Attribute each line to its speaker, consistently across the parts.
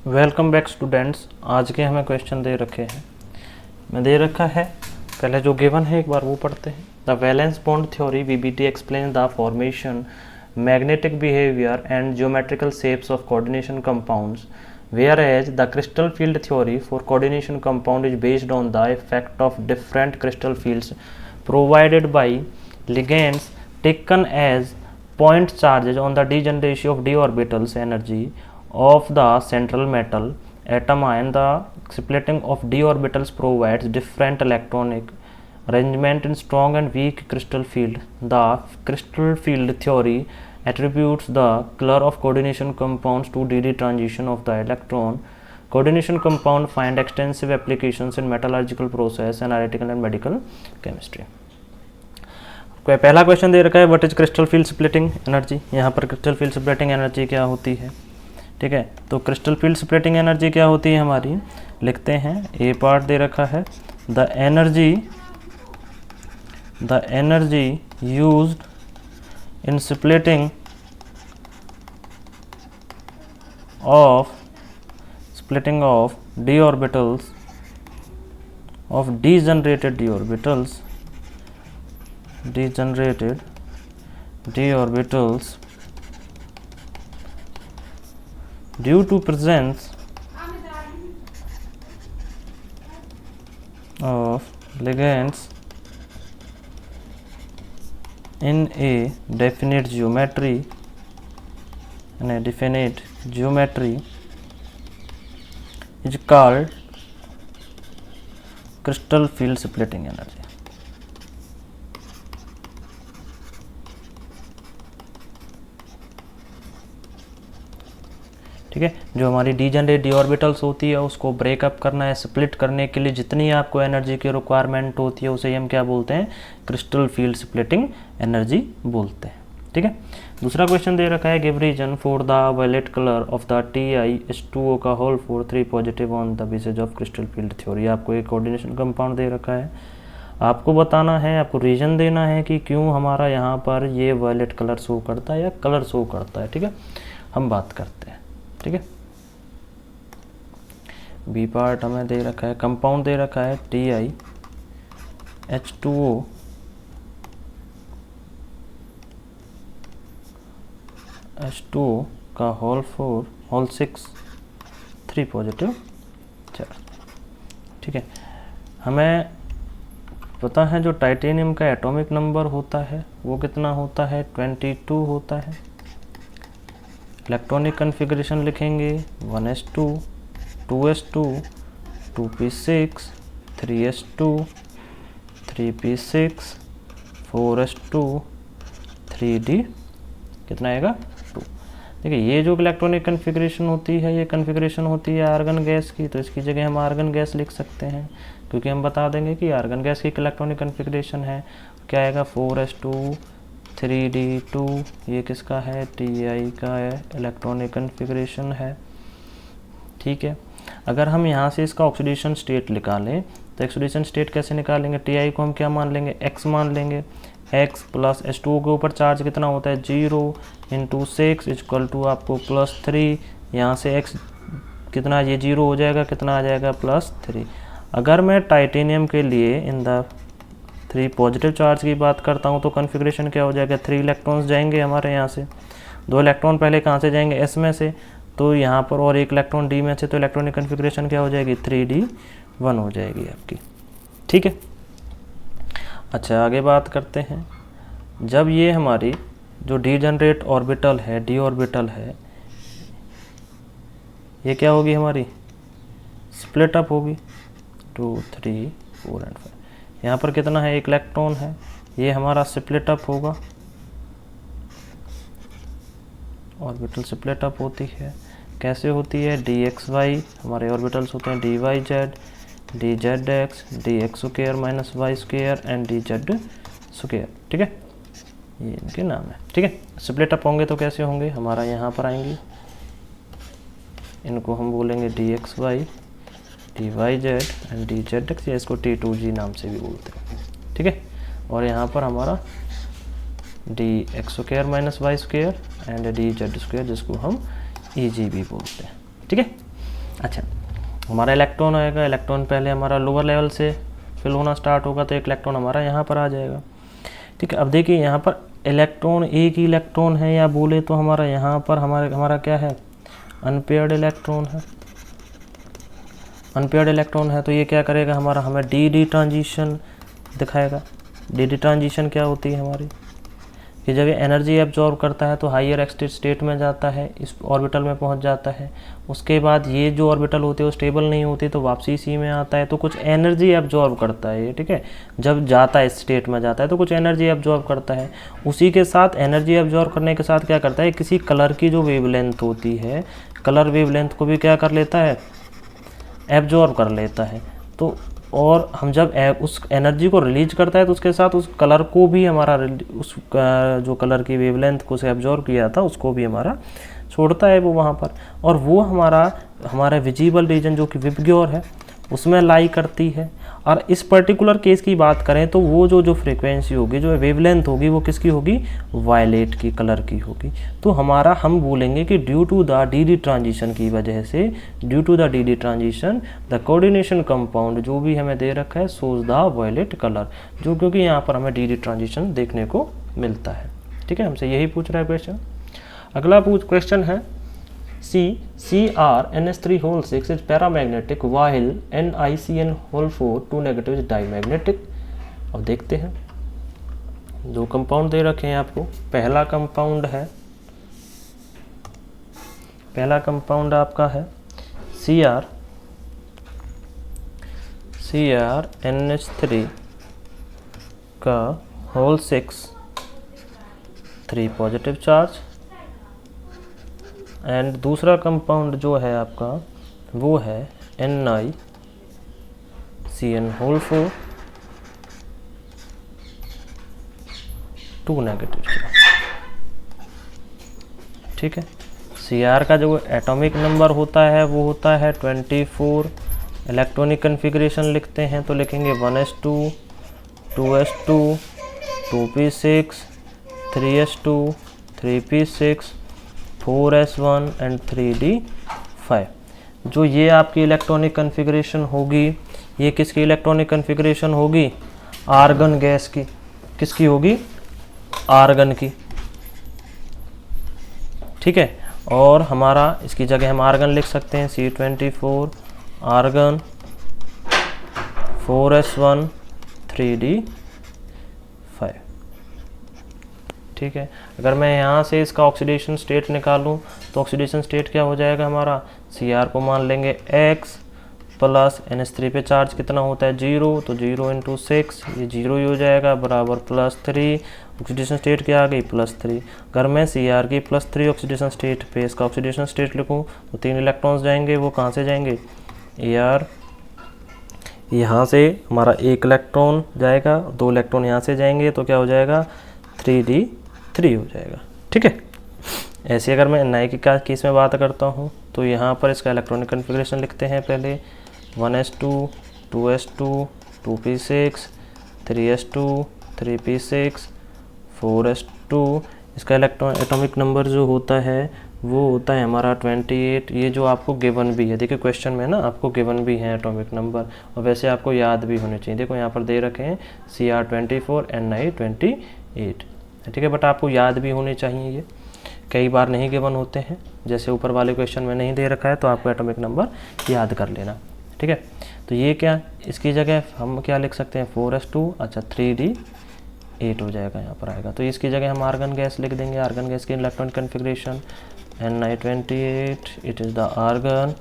Speaker 1: Welcome back students. आज के हमें क्वेश्चन दे रखे हैं, मैं दे रखा है। पहले जो गिवन है एक बार वो पढ़ते हैं। The valence bond theory VBT explain the formation, magnetic behaviour and geometrical shapes of coordination compounds, whereas the crystal field theory for coordination compound is based on the effect of different crystal fields provided by ligands taken as point charges on the degeneration of d orbitals energy of the central metal atom and the splitting of d orbitals provides different electronic arrangement in strong and weak crystal field. The crystal field theory attributes the color of coordination compounds to dd transition of the electron. Coordination compound find extensive applications in metallurgical process, analytical and medical chemistry. पहला question दे रखा है, what is crystal field splitting energy. यहाँ पर crystal field splitting energy क्या होती है, ठीक है। तो क्रिस्टल फील्ड स्प्लिटिंग एनर्जी क्या होती है हमारी, लिखते हैं। ए पार्ट दे रखा है, the energy used in splitting of d orbitals of degenerated d orbitals due to presence of ligands in a definite geometry is called crystal field splitting energy। ठीक है, जो हमारी डीजनरेट डी ऑर्बिटल्स होती है उसको breakup करना है, split करने के लिए जितनी आपको एनर्जी की रिक्वायरमेंट होती है उसे हम क्या बोलते हैं, क्रिस्टल फील्ड स्प्लिटिंग एनर्जी बोलते हैं। ठीक है, दूसरा क्वेश्चन दे रखा है, give reason for the violet colour of the TiH2O का whole for 3 positive on the basis of crystal field theory. आपको एक कोऑर्डिनेशन कंपाउंड दे रखा है, आपको बताना है, आपको रीजन देना है कि क्यों हमारा यहाँ पर ये वायलेट कलर शो करता है या कलर शो करता है। ठीक है, हम बात करते हैं। ठीक है, बी पार्ट हमें दे रखा है, कंपाउंड दे रखा है TiH2O का होल 6 3 पॉजिटिव चार्ज। ठीक है, हमें पता है जो टाइटेनियम का एटॉमिक नंबर होता है वो कितना होता है, 22 होता है। इलेक्ट्रॉनिक कन्फिग्रेशन लिखेंगे 1s2 2s2 2p6 3s2 3p6 4s2 3d कितना आएगा 2। देखिए ये जो इलेक्ट्रॉनिक कन्फिग्रेशन होती है ये कन्फिग्रेशन होती है आर्गन गैस की, तो इसकी जगह हम आर्गन गैस लिख सकते हैं क्योंकि हम बता देंगे कि आर्गन गैस की इलेक्ट्रॉनिक कन्फिग्रेशन है। क्या आएगा 4s2 3d2, ये किसका है, Ti का है, इलेक्ट्रॉनिक कन्फिग्रेशन है। ठीक है, अगर हम यहाँ से इसका ऑक्सीडेशन स्टेट निकालें तो ऑक्सीडेशन स्टेट कैसे निकालेंगे, Ti को हम क्या मान लेंगे, x मान लेंगे। x प्लस H2O के ऊपर चार्ज कितना होता है 0 × 6 इक्वल टू आपको +3, यहाँ से x कितना, ये 0 हो जाएगा, कितना आ जाएगा +3। अगर मैं टाइटेनियम के लिए इन द 3 पॉजिटिव चार्ज की बात करता हूँ तो कन्फिग्रेशन क्या हो जाएगा, 3 इलेक्ट्रॉन्स जाएंगे हमारे यहाँ से, 2 इलेक्ट्रॉन पहले कहाँ से जाएंगे, S में से, तो यहाँ पर और 1 इलेक्ट्रॉन D में से, तो इलेक्ट्रॉनिक कन्फिग्रेशन क्या हो जाएगी 3d1 हो जाएगी आपकी। ठीक है, अच्छा आगे बात करते हैं। जब ये हमारी जो डीजनरेट ऑर्बिटल है, d ऑर्बिटल है, ये क्या होगी हमारी, स्प्लिट अप होगी 2 3 4 और 5। यहाँ पर कितना है, 1 इलेक्ट्रॉन है, ये हमारा स्प्लिट अप होगा, ऑर्बिटल स्प्लिट अप होती है। कैसे होती है, dxy, हमारे ऑर्बिटल्स होते हैं dyz, dzx, dx² - y² and dz²। ठीक है, ये इनके नाम है। ठीक है, स्प्लिट अप होंगे तो कैसे होंगे, हमारा यहाँ पर आएंगे, इनको हम बोलेंगे dxy, dyz एंड dzx, या इसको T2g नाम से भी बोलते हैं। ठीक है, और यहाँ पर हमारा dx² - y² एंड dz² जिसको हम Eg भी बोलते हैं। ठीक है, अच्छा, हमारा इलेक्ट्रॉन आएगा, इलेक्ट्रॉन पहले हमारा लोअर लेवल से फिल होना स्टार्ट होगा, तो एक इलेक्ट्रॉन हमारा यहाँ पर आ जाएगा। ठीक है, अब देखिए यहाँ पर इलेक्ट्रॉन एक ही इलेक्ट्रॉन है, या बोले तो हमारा यहाँ पर हमारा क्या है, अनपेयर्ड इलेक्ट्रॉन है। अनपेयर्ड इलेक्ट्रॉन है तो ये क्या करेगा, हमारा हमें डी ट्रांजिशन दिखाएगा। डी ट्रांजिशन क्या होती है हमारी, कि जब ये एनर्जी एब्जॉर्ब करता है तो हाइयर एक्सटेट स्टेट में जाता है, इस ऑर्बिटल में पहुंच जाता है। उसके बाद ये जो ऑर्बिटल होते हैं वो स्टेबल नहीं होती, तो वापसी इसी में आता है, तो कुछ एनर्जी एब्जॉर्ब करता है ये। ठीक है, जब जाता है इस स्टेट में जाता है तो कुछ एनर्जी एब्जॉर्ब करता है। उसी के साथ एनर्जी एब्जॉर्ब करने के साथ क्या करता है, किसी कलर की जो वेवलेंथ होती है, कलर वेवलेंथ को भी क्या कर लेता है, एब्जॉर्ब कर लेता है। तो और हम जब उस एनर्जी को रिलीज करता है तो उसके साथ उस कलर को भी हमारा, उस जो कलर की वेवलेंथ को से एब्जॉर्ब किया था उसको भी हमारा छोड़ता है वो वहाँ पर, और वो हमारा विजिबल रीजन जो कि विबग्योर है उसमें लाई करती है। और इस पर्टिकुलर केस की बात करें तो वो जो फ्रीक्वेंसी होगी, जो वेवलेंथ होगी, वो किसकी होगी, वायलेट की कलर की होगी। तो हम बोलेंगे कि due to the D transition की वजह से, due to the D transition the coordination compound जो भी हमें दे रखा है सोज द वायलेट कलर, जो क्योंकि यहाँ पर हमें डी ट्रांजिशन देखने को मिलता है। ठीक है, हमसे यही पूछ रहा है क्वेश्चन। अगला क्वेश्चन है CrNH3 is paramagnetic while NiCN4 2 negative is diamagnetic। अब देखते हैं दो कंपाउंड दे रखे हैं आपको। पहला कंपाउंड आपका है CrNH3 का होल 6 3 पॉजिटिव चार्ज, एंड दूसरा कंपाउंड जो है आपका वो है NiCN4 2 नेगेटिव चार्ज। ठीक है, Cr का जो एटॉमिक नंबर होता है वो होता है 24। इलेक्ट्रॉनिक कन्फिग्रेशन लिखते हैं तो लिखेंगे 1s2 2s2 2p6 3s2 3p6 4s1 and 3d5। जो ये आपकी इलेक्ट्रॉनिक कन्फिग्रेशन होगी, ये किसकी इलेक्ट्रॉनिक कन्फिग्रेशन होगी, आर्गन गैस की। किसकी होगी, आर्गन की। ठीक है, और हमारा इसकी जगह हम आर्गन लिख सकते हैं C24 आर्गन 4s1 3d5। ठीक है, अगर मैं यहाँ से इसका ऑक्सीडेशन स्टेट निकालूं तो ऑक्सीडेशन स्टेट क्या हो जाएगा हमारा, Cr को मान लेंगे x प्लस NH3 पे चार्ज कितना होता है 0, तो 0 × 6 ये 0 ही हो जाएगा बराबर +3। ऑक्सीडेशन स्टेट क्या आ गई +3। अगर मैं Cr की +3 ऑक्सीडेशन स्टेट पे इसका ऑक्सीडेशन स्टेट लिखूँ तो 3 इलेक्ट्रॉन्स जाएंगे, वो कहाँ से जाएंगे, Ar यहाँ से हमारा 1 इलेक्ट्रॉन जाएगा, 2 इलेक्ट्रॉन यहाँ से जाएंगे, तो क्या हो जाएगा 3d3 हो जाएगा। ठीक है, ऐसे अगर मैं Ni के केस में बात करता हूँ तो यहाँ पर इसका इलेक्ट्रॉनिक कन्फिग्रेशन लिखते हैं पहले 1s2 2s2 2p6 3s2 3p6 4s2। इसका एटॉमिक नंबर जो होता है वो होता है हमारा 28। ये जो आपको गिवन भी है, देखिए क्वेश्चन में ना आपको गिवन भी है एटॉमिक नंबर, और वैसे आपको याद भी होने चाहिए। देखो यहाँ पर दे रखे हैं Cr24 Ni28। ठीक है, बट आपको याद भी होने चाहिए, ये कई बार नहीं गिवन होते हैं, जैसे ऊपर वाले क्वेश्चन में नहीं दे रखा है तो आपको एटॉमिक नंबर याद कर लेना। ठीक है, तो ये क्या, इसकी जगह हम क्या लिख सकते हैं 4s2, अच्छा 3d8 हो जाएगा, यहाँ पर आएगा। तो इसकी जगह हम आर्गन गैस लिख देंगे। आर्गन गैस की electronic configuration Ni28, it is the argon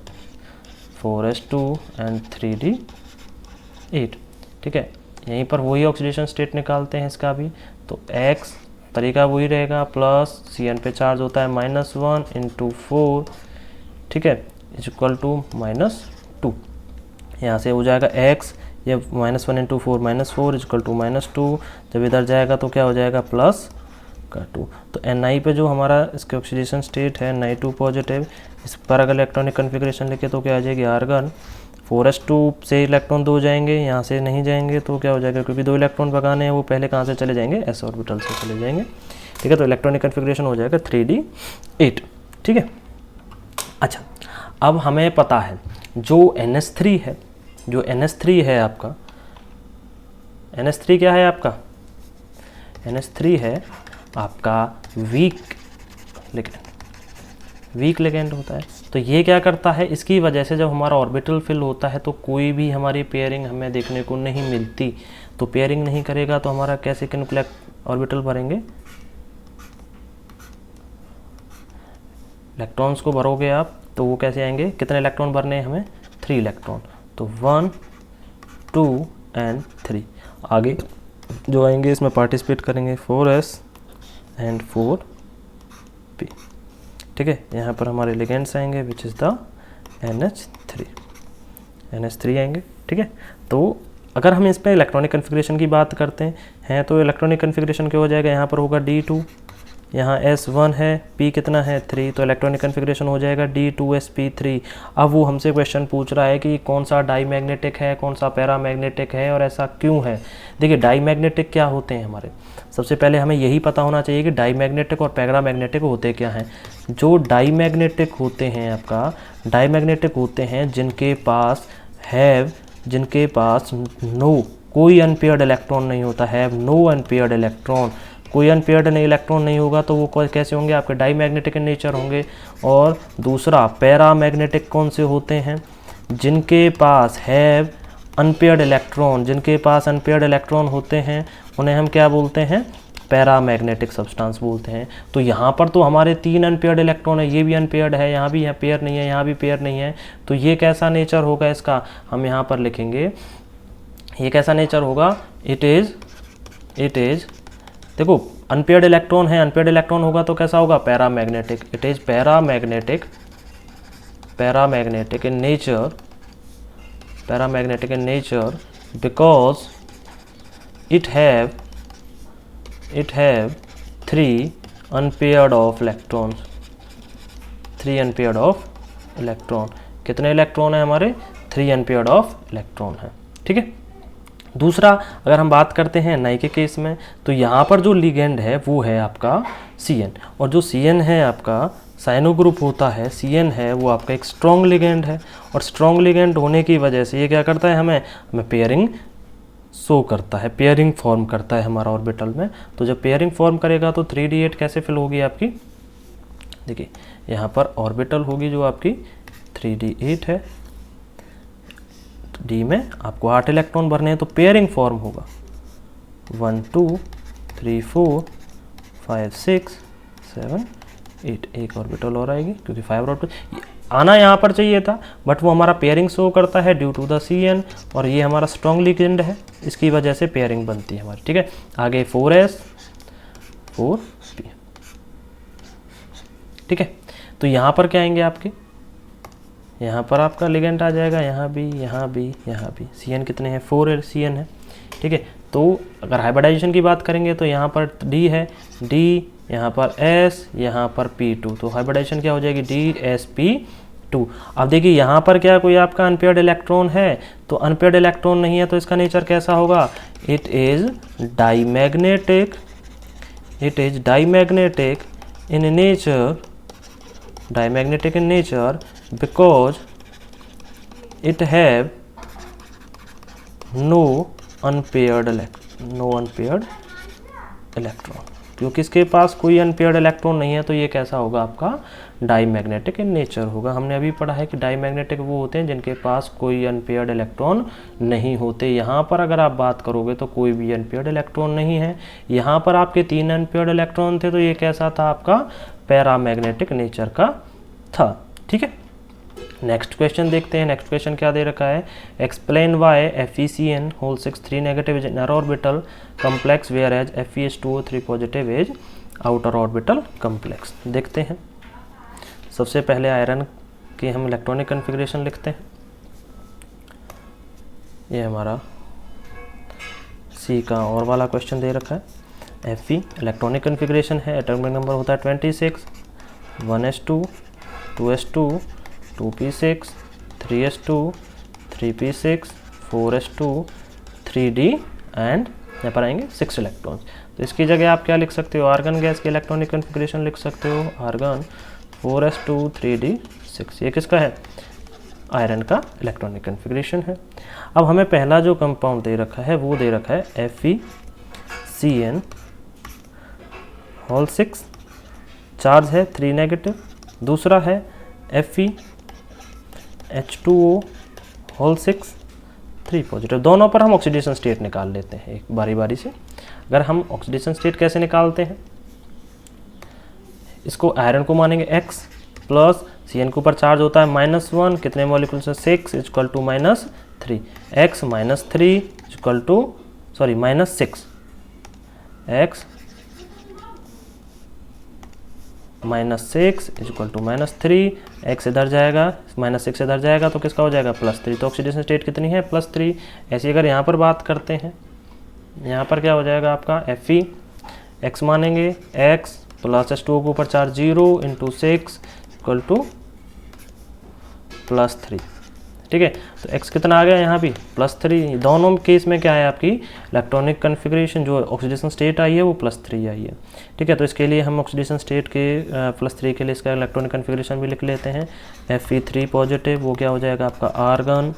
Speaker 1: 4s2 and 3d8। ठीक है, यहीं पर वही ऑक्सीडेशन स्टेट निकालते हैं इसका भी, तो x तरीका वही रहेगा, प्लस Cn पे चार्ज होता है -1 × 4। ठीक है, इक्वल टू -2। यहाँ से हो जाएगा x, ये -1 × 4 -4 इक्वल टू -2। जब इधर जाएगा तो क्या हो जाएगा +2। तो Ni पे जो हमारा इसके ऑक्सीडेशन स्टेट है Ni2 पॉजिटिव, इस पर अगर इलेक्ट्रॉनिक कन्फिग्रेशन लिखे तो क्या आ जाएगी, आर्गन 4s2 से इलेक्ट्रॉन 2 जाएंगे, यहाँ से नहीं जाएंगे, तो क्या हो जाएगा, क्योंकि 2 इलेक्ट्रॉन भगाने हैं वो पहले कहाँ से चले जाएंगे, s ऑर्बिटल से चले जाएंगे। ठीक है, तो इलेक्ट्रॉनिक कन्फिग्रेशन हो जाएगा 3d8। ठीक है, अच्छा अब हमें पता है जो NH3 है, जो NH3 है आपका, NH3 क्या है आपका, NH3 है आपका वीक लिगेंड होता है। तो ये क्या करता है, इसकी वजह से जब हमारा ऑर्बिटल फिल होता है तो कोई भी हमारी पेयरिंग हमें देखने को नहीं मिलती। तो पेयरिंग नहीं करेगा तो हमारा कैसे ऑर्बिटल भरेंगे, इलेक्ट्रॉन्स को भरोगे आप तो वो कैसे आएंगे, कितने इलेक्ट्रॉन भरने हैं हमें, 3 इलेक्ट्रॉन। तो 1 2 एंड 3 आगे जो आएंगे इसमें पार्टिसिपेट करेंगे 4s एंड 4p। ठीक है, यहाँ पर हमारे लिगेंड्स आएंगे विच इज़ द NH3 आएंगे। ठीक है, तो अगर हम इस पर इलेक्ट्रॉनिक कन्फिग्रेशन की बात करते हैं तो इलेक्ट्रॉनिक कन्फिग्रेशन क्या हो जाएगा, यहाँ पर होगा D2, यहाँ S1 है, P कितना है 3, तो इलेक्ट्रॉनिक कन्फिग्रेशन हो जाएगा D2sp3। अब वो हमसे क्वेश्चन पूछ रहा है कि कौन सा डाई मैग्नेटिक है, कौन सा पैरा मैग्नेटिक है और ऐसा क्यों है। देखिए डाई मैग्नेटिक क्या होते हैं हमारे, सबसे पहले हमें यही पता होना चाहिए कि डाई मैग्नेटिक और पैरा मैग्नेटिक होते क्या हैं। जो डाई मैग्नेटिक होते हैं आपका, डाई मैग्नेटिक होते हैं जिनके पास कोई अनपेयर्ड इलेक्ट्रॉन नहीं होता, हैव नो अनपेयर्ड इलेक्ट्रॉन, कोई अनपेयर्ड इलेक्ट्रॉन नहीं होगा तो वो कैसे होंगे, आपके डाई मैग्नेटिक इन नेचर होंगे। और दूसरा पैरा मैग्नेटिक कौन से होते हैं, जिनके पास हैव अनपेयर्ड इलेक्ट्रॉन, जिनके पास अनपेयर्ड इलेक्ट्रॉन होते हैं उन्हें हम क्या बोलते हैं, पैरा मैग्नेटिक सब्सटेंस बोलते हैं। तो यहाँ पर तो हमारे 3 अनपेयर्ड इलेक्ट्रॉन है, ये भी अनपेयर्ड है, यहाँ भी यहाँ पेयर नहीं है, यहाँ भी पेयर नहीं है। तो ये कैसा नेचर होगा इसका, हम यहाँ पर लिखेंगे ये कैसा नेचर होगा, इट इज देखो अनपेयर्ड इलेक्ट्रॉन है, अनपेयर्ड इलेक्ट्रॉन होगा तो कैसा होगा, para magnetic. It is para magnetic in nature because it have 3 unpaired of electrons, 3 unpaired of electron। कितने इलेक्ट्रॉन है हमारे, 3 unpaired of electron है। ठीक है, दूसरा अगर हम बात करते हैं नाई के केस में, तो यहाँ पर जो लिगेंड है वो है आपका Cn, और जो Cn है आपका साइनो ग्रुप होता है, Cn है वो आपका एक स्ट्रॉन्ग लिगेंड है, और स्ट्रॉन्ग लिगेंड होने की वजह से ये क्या करता है, हमें पेयरिंग शो करता है, पेयरिंग फॉर्म करता है हमारा ऑर्बिटल में। तो जब पेयरिंग फॉर्म करेगा तो 3d8 कैसे फिल होगी आपकी, देखिए यहाँ पर ऑर्बिटल होगी जो आपकी 3d8 है, डी में आपको 8 इलेक्ट्रॉन भरने हैं तो पेयरिंग फॉर्म होगा 1 2 3 4 5 6 7 8, एक ऑर्बिटल और आएगी क्योंकि 5 ऑर्बिटल आना यहाँ पर चाहिए था, बट वो हमारा पेयरिंग शो करता है ड्यू टू द Cn, और ये हमारा स्ट्रॉन्ग लिगेंड है, इसकी वजह से पेयरिंग बनती है हमारी। ठीक है, आगे 4s 4p। ठीक है, तो यहाँ पर क्या आएंगे आपके, यहाँ पर आपका लिगेंड आ जाएगा, यहाँ भी Cn कितने हैं, 4 Cn है। ठीक है, तो अगर हाइब्रिडाइजेशन की बात करेंगे तो यहाँ पर D है, D यहाँ पर S, यहाँ पर P2, तो हाइब्रिडाइजेशन क्या हो जाएगी, DsP2। अब देखिए यहाँ पर क्या कोई आपका अनपेयर्ड इलेक्ट्रॉन है, तो अनपेयर्ड इलेक्ट्रॉन नहीं है तो इसका नेचर कैसा होगा, it is diamagnetic in nature because it have no unpaired electron, क्योंकि इसके पास कोई अनपेयर्ड इलेक्ट्रॉन नहीं है तो ये कैसा होगा आपका डाईमैग्नेटिक इन नेचर होगा। हमने अभी पढ़ा है कि डाईमैग्नेटिक वो होते हैं जिनके पास कोई अनपेयर्ड इलेक्ट्रॉन नहीं होते। यहाँ पर अगर आप बात करोगे तो कोई भी अनपेयर्ड इलेक्ट्रॉन नहीं है, यहाँ पर आपके 3 अनपेयर्ड इलेक्ट्रॉन थे तो ये कैसा था आपका पैरामैग्नेटिक नेचर का था। ठीक है, नेक्स्ट क्वेश्चन देखते हैं। नेक्स्ट क्वेश्चन क्या दे रखा है, explain why FeCN whole 6 3 negative is inner orbital complex where as FeH2O3 positive is outer orbital complex. देखते हैं, सबसे पहले आयरन की हम इलेक्ट्रॉनिक कन्फिग्रेशन लिखते हैं। ये हमारा सी का और वाला क्वेश्चन दे रखा है। Fe इलेक्ट्रॉनिक कन्फिग्रेशन है, एटॉमिक नंबर होता है 26, 1s2 2s2 2p6 3s2 3p6 4s2 3d and यहाँ पर आएंगे 6 इलेक्ट्रॉन्स। तो इसकी जगह आप क्या लिख सकते हो, आर्गन गैस की इलेक्ट्रॉनिक कन्फिग्रेशन लिख सकते हो, आर्गन 4s2 3d 6। ये किसका है, आयरन का इलेक्ट्रॉनिक कन्फिग्रेशन है। अब हमें पहला जो कंपाउंड दे रखा है वो दे रखा है FeCN होल 6, चार्ज है 3 नेगेटिव। दूसरा है FeH2O होल 6, 3 पॉजिटिव। दोनों पर हम ऑक्सीडेशन स्टेट निकाल लेते हैं एक बारी बारी से। अगर हम ऑक्सीडेशन स्टेट कैसे निकालते हैं, इसको आयरन को मानेंगे X प्लस Cn के ऊपर चार्ज होता है -1, कितने मॉलिक्यूल्स है 6 equal to -3, X -3 equal to sorry -6, X -6 equal to -3, X इधर जाएगा -6 इधर जाएगा तो किसका हो जाएगा +3। तो ऑक्सीडेशन स्टेट कितनी है +3। ऐसे अगर यहाँ पर बात करते हैं, यहाँ पर क्या हो जाएगा आपका Fe, X मानेंगे X प्लस H2O के ऊपर चार्ज 0 इंटू 6 इक्वल टू +3। ठीक है, तो X कितना आ गया यहाँ भी +3। दोनों केस में क्या है आपकी इलेक्ट्रॉनिक कन्फिग्रेशन जो ऑक्सीडेशन स्टेट आई है वो +3 आई है। ठीक है, तो इसके लिए हम ऑक्सीडेशन स्टेट के +3 के लिए इसका इलेक्ट्रॉनिक कन्फिग्रेशन भी लिख लेते हैं। Fe3 पॉजिटिव, वो क्या हो जाएगा आपका आर्गन।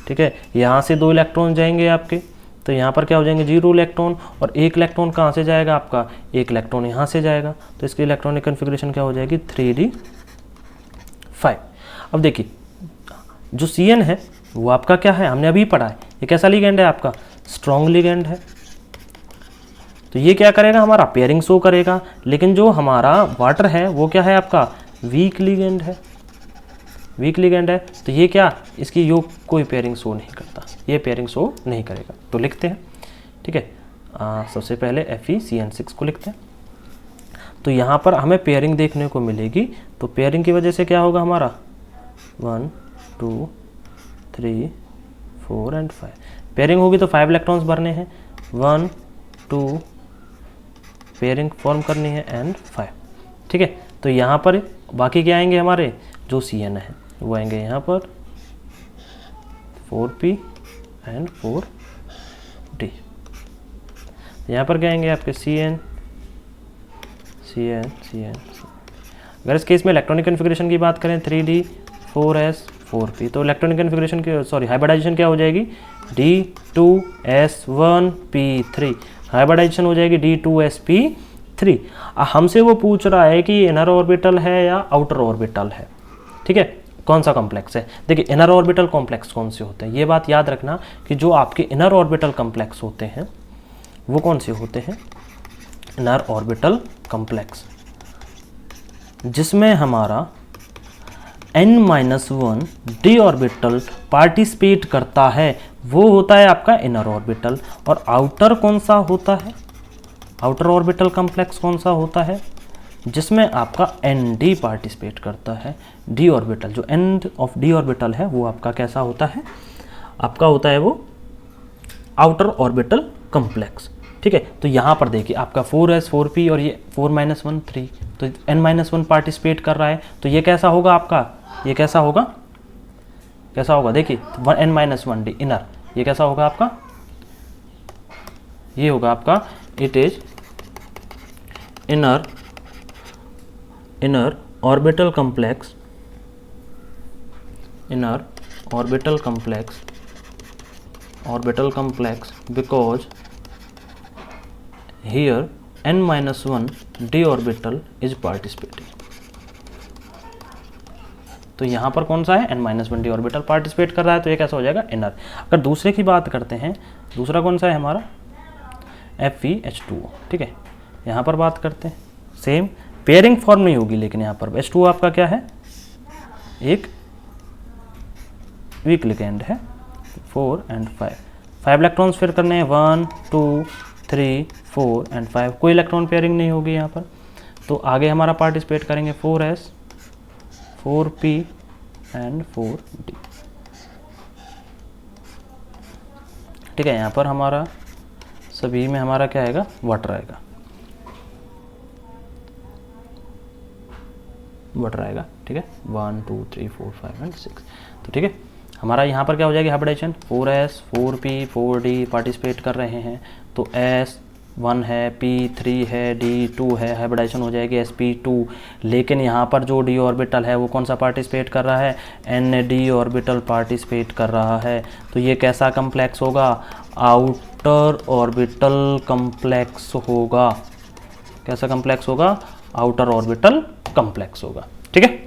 Speaker 1: ठीक है, यहाँ से 2 इलेक्ट्रॉन जाएंगे आपके, तो यहाँ पर क्या हो जाएंगे 0 इलेक्ट्रॉन, और 1 इलेक्ट्रॉन कहाँ से जाएगा आपका, 1 इलेक्ट्रॉन यहाँ से जाएगा, तो इसकी इलेक्ट्रॉनिक कन्फिग्रेशन क्या हो जाएगी 3d5। अब देखिए जो Cn है वो आपका क्या है, हमने अभी पढ़ा है, ये कैसा लिगेंड है आपका, स्ट्रॉन्ग लिगेंड है। तो ये क्या करेगा, हमारा पेयरिंग शो करेगा, लेकिन जो हमारा वाटर है वो क्या है आपका वीक लिगेंड है, वीक लिगेंड है। तो ये क्या, इसकी योग कोई पेयरिंग शो नहीं करता, ये पेयरिंग शो नहीं करेगा। तो लिखते हैं, ठीक है, सबसे पहले FeCN6 को लिखते हैं। तो यहाँ पर हमें पेयरिंग देखने को मिलेगी, तो पेयरिंग की वजह से क्या होगा हमारा 1 2 3 4 एंड 5 पेयरिंग होगी, तो 5 इलेक्ट्रॉन्स भरने हैं, 1 2 पेयरिंग फॉर्म करनी है एंड 5। ठीक है, तो यहाँ पर बाकी क्या आएंगे हमारे, जो Cn है वो आएंगे यहाँ पर 4p एंड 4d। यहाँ पर क्या आएंगे आपके Cn Cn Cn। अगर इस केस में इलेक्ट्रॉनिक कन्फिग्रेशन की बात करें 3d 4s 4p, तो इलेक्ट्रॉनिक कन्फिग्रेशन की हाइब्रिडाइजेशन क्या हो जाएगी d2s1p3, हाइब्रिडाइजेशन हो जाएगी d2sp3। हमसे वो पूछ रहा है कि इनर ऑर्बिटल है या आउटर ऑर्बिटल है। ठीक है, कौन सा कॉम्प्लेक्स है। देखिए इनर ऑर्बिटल कॉम्प्लेक्स कौन से होते हैं, ये बात याद रखना कि जो आपके इनर ऑर्बिटल कॉम्प्लेक्स होते हैं वो कौन से होते हैं, इनर ऑर्बिटल कॉम्प्लेक्स जिसमें हमारा n-1 d ऑर्बिटल पार्टिसिपेट करता है वो होता है आपका इनर ऑर्बिटल। और आउटर कौन सा होता है, आउटर ऑर्बिटल कॉम्प्लेक्स कौन सा होता है, जिसमें आपका nd पार्टिसिपेट करता है। d ऑर्बिटल, जो एंड ऑफ d ऑर्बिटल है वो आपका कैसा होता है, आपका होता है वो आउटर ऑर्बिटल कॉम्प्लेक्स। ठीक है, तो यहाँ पर देखिए आपका 4s 4p और ये 4 - 1 3, तो n-1 पार्टिसिपेट कर रहा है, तो ये कैसा होगा आपका, ये कैसा होगा, कैसा होगा देखिए n-1d इनर, ये कैसा होगा आपका, ये होगा आपका it is inner orbital complex, inner orbital complex because here n-1 d orbital is participating. तो यहाँ पर कौन सा है, n-1 d ऑर्बिटल पार्टिसिपेट कर रहा है, तो ये कैसा हो जाएगा इनर। अगर दूसरे की बात करते हैं, दूसरा कौन सा है हमारा FeH2O। ठीक है, यहाँ पर बात करते हैं, सेम पेयरिंग फॉर्म नहीं होगी, लेकिन यहाँ पर H2O आपका क्या है, एक वीक लिगेंड है, 4 एंड 5 इलेक्ट्रॉन्स फिर करने हैं, 1 2 3 4 एंड 5, कोई इलेक्ट्रॉन पेयरिंग नहीं होगी यहाँ पर। तो आगे हमारा पार्टिसिपेट करेंगे 4s 4p एंड 4d। ठीक है, यहाँ पर हमारा सभी में हमारा क्या आएगा, वाटर आएगा, वाटर आएगा। ठीक है, 1 2 3 4 5 एंड 6। तो ठीक है, हमारा यहाँ पर क्या हो जाएगी hybridisation, 4s 4p 4d participate कर रहे हैं, तो s 1 है, p3 है, d2 है, हाइब्रिडाइजेशन हो जाएगी sp2। लेकिन यहाँ पर जो d ऑर्बिटल है वो कौन सा पार्टिसिपेट कर रहा है, nd ऑर्बिटल पार्टिसिपेट कर रहा है। तो ये कैसा कम्प्लेक्स होगा, आउटर ऑर्बिटल कम्प्लेक्स होगा। कैसा कम्प्लेक्स होगा, आउटर ऑर्बिटल कम्प्लेक्स होगा। ठीक है।